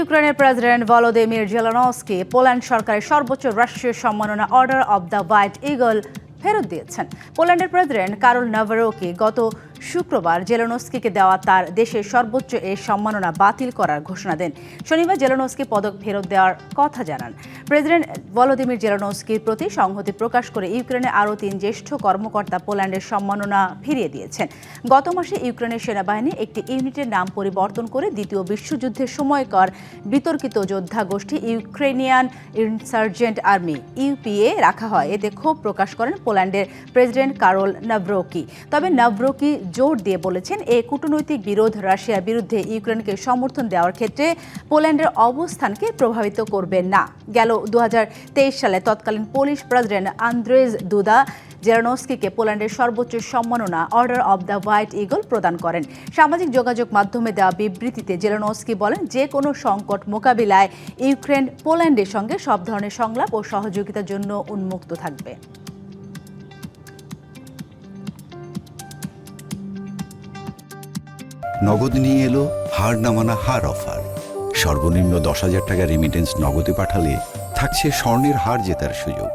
ইউক্রেনের president Volodymyr Zelensky Poland সরকারের সর্বোচ্চ রাষ্ট্রীয় সম্মাননা order of the white eagle ফেরত দিয়েছেন। পোল্যান্ডের প্রেসিডেন্ট কারল নাভারোকি গত শুক্রবার জেলেনস্কিকে দেওয়া তার দেশের সর্বোচ্চ এই সম্মাননা বাতিল করার ঘোষণা দেন। শনিবার জেলেনস্কি পদক ফেরত দেওয়ার কথা জানান। প্রেসিডেন্ট ভলোদিমির জেলেনস্কির প্রতি সংহতি প্রকাশ করে ইউক্রেনের আরও 3 জ্যেষ্ঠ কর্মকর্তা পোল্যান্ডের সম্মাননা ফিরিয়ে দিয়েছেন। গত মাসে ইউক্রেনের সেনাবাহিনী একটি ইউনিটের নাম পরিবর্তন করে দ্বিতীয় বিশ্বযুদ্ধের সময়কার বিতর্কিত যোদ্ধা গোষ্ঠী ইউক্রেনিয়ান ইনসার্জেন্ট আর্মি ইউপিএ রাখা হয়। এতে ক্ষোভ প্রকাশ করেন পোল্যান্ডের প্রেসিডেন্ট কারল নাভারোকি। তবে নাভারোকি জোর দিয়ে বলেছেন, এই কূটনৈতিক বিরোধ রাশিয়ার বিরুদ্ধে ইউক্রেনকে সমর্থন দেওয়ার ক্ষেত্রে পোল্যান্ডের অবস্থানকে প্রভাবিত করবে না। গেল 2023 সালে তৎকালীন পোলিশ প্রেসিডেন্ট আন্দ্রেজ দুদা জেলেনস্কিকে পোল্যান্ডের সর্বোচ্চ সম্মাননা order of the white eagle প্রদান করেন। সামাজিক যোগাযোগ মাধ্যমে দেওয়া বিবৃতিতে জেলেনস্কি বলেন, যে কোনো সংকট মোকাবিলায় ইউক্রেন পোল্যান্ডের সঙ্গে সব ধরনের সংলাপ ও সহযোগিতার জন্য উন্মুক্ত থাকবে। নগদ নিয়ে এলো হার না মানা হার অফার। সর্বনিম্ন 10,000 টাকা রেমিটেন্স নগদে পাঠালে থাকছে স্বর্ণের হার জেতার সুযোগ।